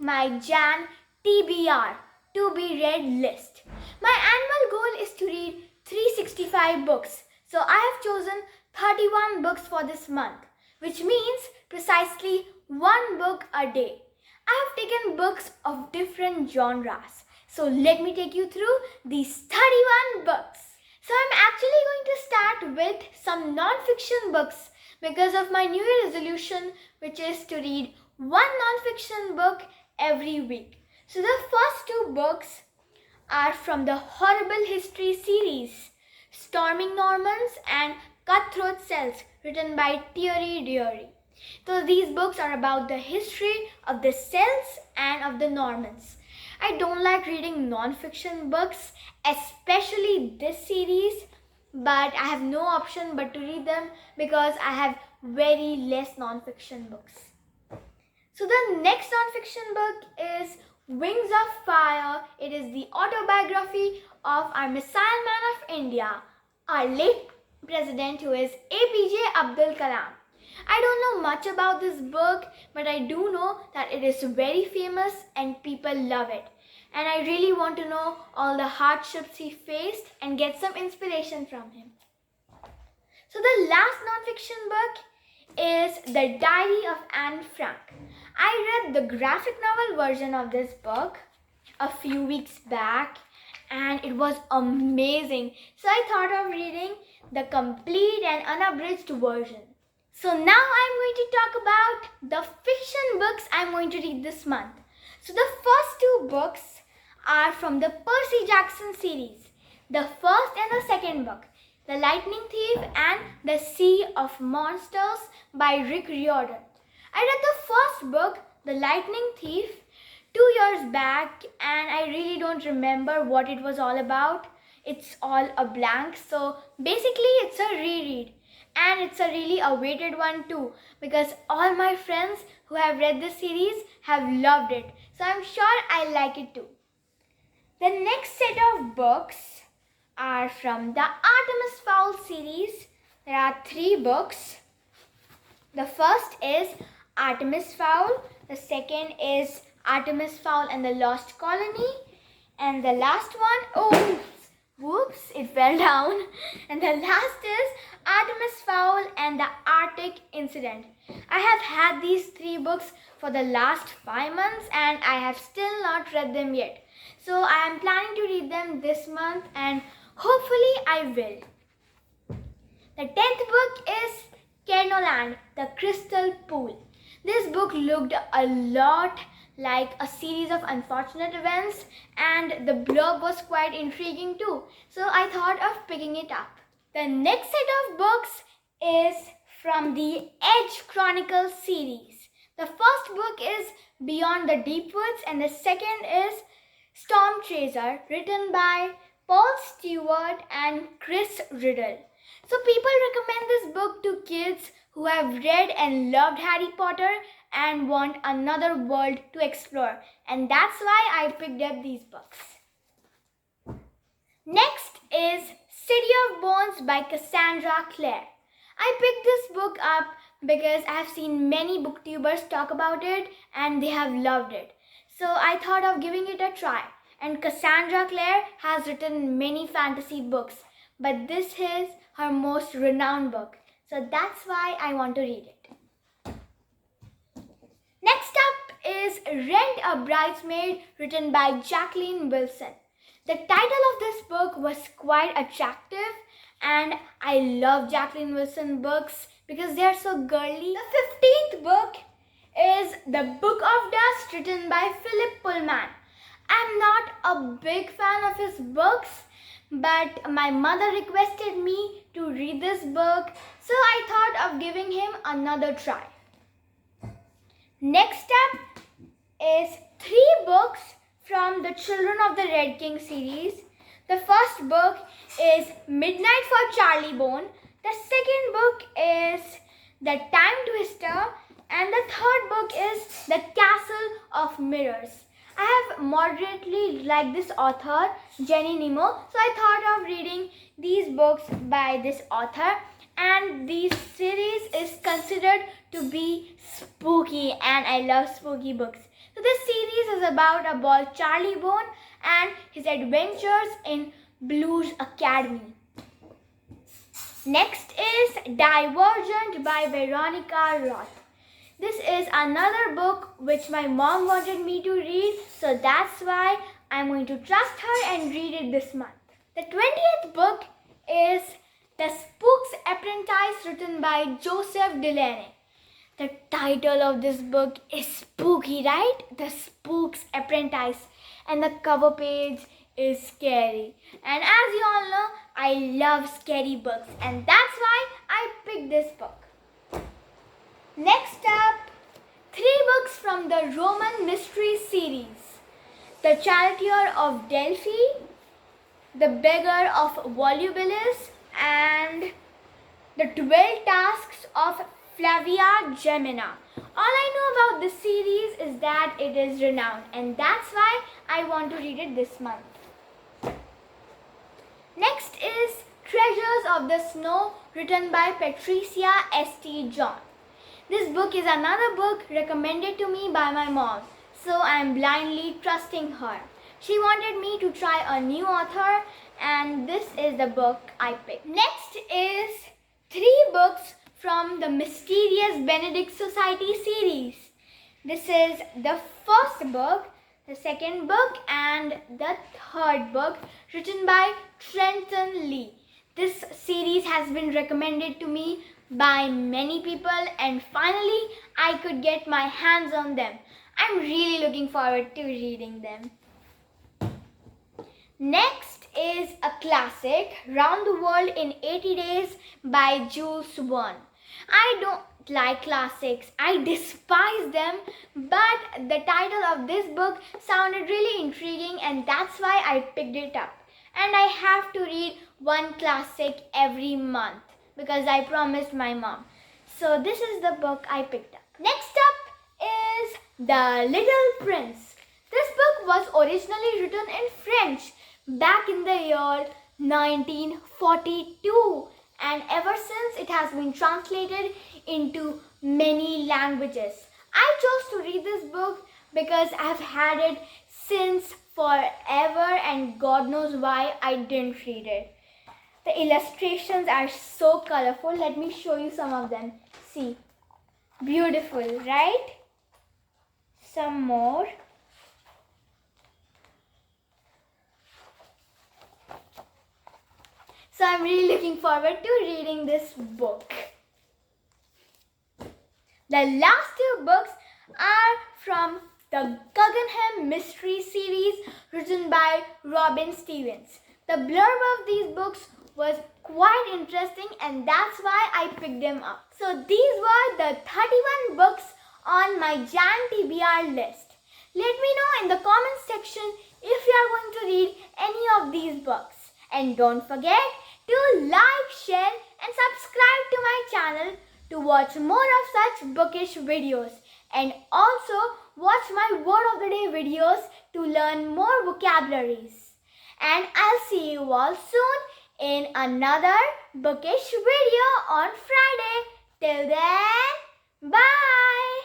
my Jan TBR to be read list. My annual goal is to read 365 books. So I have chosen 31 books for this month, which means precisely one book a day. I have taken books of different genres. So let me take you through these 31 books. So I'm actually going to start with some non-fiction books because of my New Year resolution, which is to read one non-fiction book every week. So the first two books are from the Horrible History series, Storming Normans and Cutthroat Cells, written by Thierry Dury. So these books are about the history of the Celts and of the Normans. I don't like reading non-fiction books, especially this series, but I have no option but to read them because I have very less non-fiction books. So the next non-fiction book is Wings of Fire. It is the autobiography of our missile man of India, our late president, who is APJ Abdul Kalam. I don't know much about this book, but I do know that it is very famous and people love it. And I really want to know all the hardships he faced and get some inspiration from him. So the last non-fiction book is The Diary of Anne Frank. I read the graphic novel version of this book a few weeks back and it was amazing. So I thought of reading the complete and unabridged version. So now I'm going to talk about the fiction books I'm going to read this month. So the first two books are from the Percy Jackson series. The first and the second book, The Lightning Thief and The Sea of Monsters by Rick Riordan. I read the first book, The Lightning Thief, 2 years back and I really don't remember what it was all about. It's all a blank. So basically it's a reread. And it's a really awaited one too because all my friends who have read this series have loved it. So I'm sure I'll like it too. The next set of books are from the Artemis Fowl series. There are 3 books. The first is Artemis Fowl. The second is Artemis Fowl and the Lost Colony. And the last one, whoops, it fell down. And the last is Artemis Fowl and the Arctic Incident. I have had these 3 books for the last 5 months and I have still not read them yet. So I am planning to read them this month and hopefully I will. The 10th book is Kernoland, the Crystal Pool. This book looked a lot like a series of unfortunate events and the blurb was quite intriguing too. So I thought of picking it up. The next set of books is from the Edge Chronicles series. The first book is Beyond the Deep Woods and the second is Storm Chaser, written by Paul Stewart and Chris Riddle. So people recommend this book to kids who have read and loved Harry Potter and want another world to explore. And that's why I picked up these books. Next is City of Bones by Cassandra Clare. I picked this book up because I have seen many booktubers talk about it and they have loved it. So I thought of giving it a try. And Cassandra Clare has written many fantasy books, but this is her most renowned book. So that's why I want to read it. Next up is Rent a Bridesmaid, written by Jacqueline Wilson. The title of this book was quite attractive and I love Jacqueline Wilson books because they are so girly. The 15th book is The Book of Dust, written by Philip Pullman. I'm not a big fan of his books, but my mother requested me to read this book, so I thought of giving him another try. Next up is 3 books from the Children of the Red King series. The first book is Midnight for Charlie Bone. The second book is The Time Twister. And the third book is The Castle of Mirrors. I have moderately liked this author, Jenny Nemo. So I thought of reading these books by this author. And this series is considered to be spooky and I love spooky books. So This series is about a boy Charlie Bone and his adventures in Blues Academy. Next is Divergent by Veronica Roth. This is another book which my mom wanted me to read, so that's why I'm going to trust her and read it this month. The 20th book is The Spook's Apprentice, written by Joseph Delaney. The title of this book is spooky, right? The Spook's Apprentice. And the cover page is scary. And as you all know, I love scary books, and that's why I picked this book. Next up, 3 books from the Roman Mystery series. The Charioteer of Delphi, The Beggar of Volubilis, and The 12 Tasks of Flavia Gemina. All I know about this series is that it is renowned, and that's why I want to read it this month. Next is Treasures of the Snow, written by Patricia St. John. This book is another book recommended to me by my mom, so I am blindly trusting her. She wanted me to try a new author, and this is the book I picked. Next is 3 books from the Mysterious Benedict Society series. This is the first book, the second book, and the third book, written by Trenton Lee. This series has been recommended to me by many people, and finally I could get my hands on them. I'm really looking forward to reading them. Next is a classic, Round the World in 80 Days by Jules Verne. I don't like classics, I despise them, but the title of this book sounded really intriguing, and that's why I picked it up. And I have to read one classic every month because I promised my mom. So this is the book I picked up. Next up is The Little Prince. This book was originally written in French back in the year 1942, and ever since it has been translated into many languages. I chose to read this book because I've had it since forever, and God knows why I didn't read it. The illustrations are so colorful. Let me show you some of them. See, beautiful, right? Some more. So I'm really looking forward to reading this book. The last 2 books are from the Guggenheim Mystery series, written by Robin Stevens. The blurb of these books was quite interesting, and that's why I picked them up. So these were the 31 books on my Jan TBR list. Let me know in the comments section if you are going to read any of these books. And don't forget to like, share and subscribe to my channel to watch more of such bookish videos. And also watch my word of the day videos to learn more vocabularies. And I'll see you all soon in another bookish video on Friday. Till then, bye!